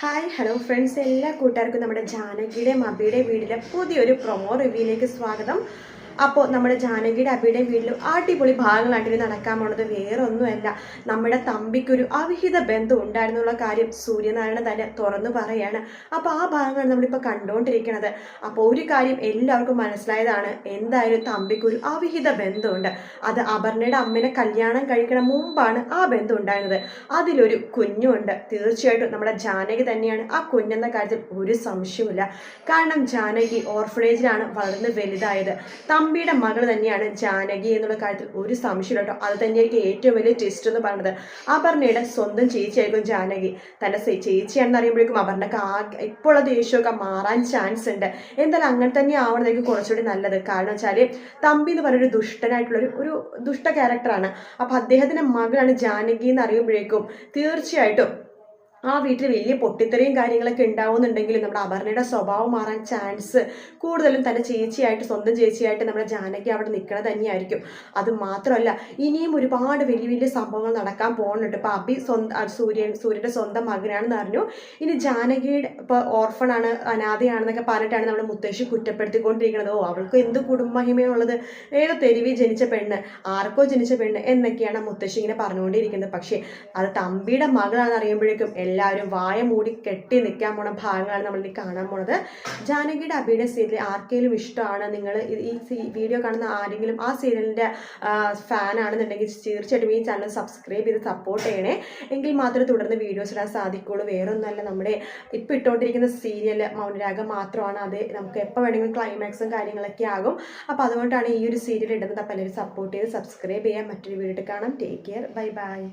Hi hello friends, എല്ലാ കൂട്ടുകാർക്കും നമ്മുടെ ജാനകിയുടെ അബിയുടെ വീടിലെ പുതിയൊരു പ്രൊമോ റിവ്യൂയിലേക്ക് സ്വാഗതം. അപ്പോൾ നമ്മുടെ ജാനകിയുടെ അബിയുടെയും വീട്ടിലും അടിപൊളി ഭാഗങ്ങളായിട്ട് നടക്കാൻ പോണത് വേറെ ഒന്നുമല്ല, നമ്മുടെ തമ്പിക്കൊരു അവിഹിത ബന്ധം ഉണ്ടായിരുന്നുള്ള കാര്യം സൂര്യനാരായണൻ തന്നെ തുറന്നു പറയാണ്. അപ്പോൾ ആ ഭാഗങ്ങൾ നമ്മളിപ്പോൾ കണ്ടുകൊണ്ടിരിക്കുന്നത്. അപ്പോൾ ഒരു കാര്യം എല്ലാവർക്കും മനസ്സിലായതാണ്, എന്തായാലും തമ്പിക്കൊരു അവിഹിത ബന്ധമുണ്ട്. അത് അപർണയുടെ അമ്മനെ കല്യാണം കഴിക്കണ മുമ്പാണ് ആ ബന്ധം ഉണ്ടായിരുന്നത്. അതിലൊരു കുഞ്ഞുണ്ട്. തീർച്ചയായിട്ടും നമ്മുടെ ജാനകി തന്നെയാണ് ആ കുഞ്ഞെന്ന കാര്യത്തിൽ ഒരു സംശയവുമില്ല. കാരണം ജാനകി ഓർഫനേജിലാണ് വളർന്ന് വലുതായത്. തമ്പിയുടെ മകൾ തന്നെയാണ് ജാനകി എന്നുള്ള കാര്യത്തിൽ ഒരു സംശയം കേട്ടോ. അത് തന്നെയായിരിക്കും ഏറ്റവും വലിയ ട്വിസ്റ്റ് എന്ന് പറയുന്നത്. അപർണയുടെ സ്വന്തം ചേച്ചിയായിരിക്കും ജാനകി. തൻ്റെ ചേച്ചിയാണെന്ന് അറിയുമ്പോഴേക്കും അപർണക്ക് ഇപ്പോഴുള്ള ദേഷ്യമൊക്കെ മാറാൻ ചാൻസ് ഉണ്ട്. എന്തായാലും അങ്ങനെ തന്നെ ആവണതായിരിക്കും കുറച്ചുകൂടി നല്ലത്. കാരണം വെച്ചാൽ തമ്പി എന്ന് പറയുന്ന ഒരു ദുഷ്ട ക്യാരക്ടറാണ്. അപ്പം അദ്ദേഹത്തിൻ്റെ മകളാണ് ജാനകി എന്ന് അറിയുമ്പോഴേക്കും തീർച്ചയായിട്ടും ആ വീട്ടിൽ വലിയ പൊട്ടിത്തെറിയും കാര്യങ്ങളൊക്കെ ഉണ്ടാവുന്നുണ്ടെങ്കിലും നമ്മുടെ അപർണയുടെ സ്വഭാവം മാറാൻ ചാൻസ് കൂടുതലും തന്നെ സ്വന്തം ചേച്ചിയായിട്ട് നമ്മുടെ ജാനകി അവിടെ നിൽക്കുന്നത് തന്നെയായിരിക്കും. അത് മാത്രമല്ല, ഇനിയും ഒരുപാട് വലിയ വലിയ സംഭവങ്ങൾ നടക്കാൻ പോകുന്നുണ്ട്. ഇപ്പം അബി സൂര്യൻ്റെ സ്വന്തം മകനാണെന്ന് അറിഞ്ഞു. ഇനി ജാനകിയുടെ ഇപ്പോൾ ഓർഫണാണ്, അനാഥയാണെന്നൊക്കെ പറഞ്ഞിട്ടാണ് നമ്മുടെ മുത്തശ്ശി കുറ്റപ്പെടുത്തിക്കൊണ്ടിരിക്കുന്നത്. അവൾക്ക് എന്ത് കുടുംബമഹിമയുള്ളത്, ഏതോ തെരുവിൽ ജനിച്ച പെണ്ണ്, ആർക്കോ ജനിച്ച പെണ്ണ് എന്നൊക്കെയാണ് മുത്തശ്ശി ഇങ്ങനെ പറഞ്ഞുകൊണ്ടിരിക്കുന്നത്. പക്ഷേ അത് തമ്പിയുടെ മകളാണെന്ന് അറിയുമ്പോഴേക്കും എല്ലാവരും വായ മൂടി കെട്ടി നിൽക്കാൻ പോണ ഭാഗങ്ങളാണ് നമ്മളിനി കാണാൻ പോണത്. ജാനകിയുടെ അബിയുടെ സീരിയൽ ആർക്കെങ്കിലും ഇഷ്ടമാണ്, നിങ്ങൾ ഈ വീഡിയോ കാണുന്ന ആരെങ്കിലും ആ സീരിയലിൻ്റെ ഫാൻ ആണെന്നുണ്ടെങ്കിൽ തീർച്ചയായിട്ടും ഈ ചാനൽ സബ്സ്ക്രൈബ് ചെയ്ത് സപ്പോർട്ട് ചെയ്യണേ. എങ്കിൽ മാത്രമേ തുടർന്ന് വീഡിയോസ് ഇടാൻ സാധിക്കുകയുള്ളൂ. വേറൊന്നുമല്ല, നമ്മുടെ ഇപ്പോൾ ഇട്ടുകൊണ്ടിരിക്കുന്ന സീരിയൽ മൗനരാഗം മാത്രമാണ്. അത് നമുക്ക് എപ്പോൾ വേണമെങ്കിലും ക്ലൈമാക്സും കാര്യങ്ങളൊക്കെ ആകും. അപ്പോൾ അതുകൊണ്ടാണ് ഈ ഒരു സീരിയൽ ഇടുന്നത്. അപ്പോൾ എല്ലാവരും സപ്പോർട്ട് ചെയ്ത് സബ്സ്ക്രൈബ് ചെയ്യാൻ. മറ്റൊരു വീഡിയോ കാണാം. Take care, bye bye.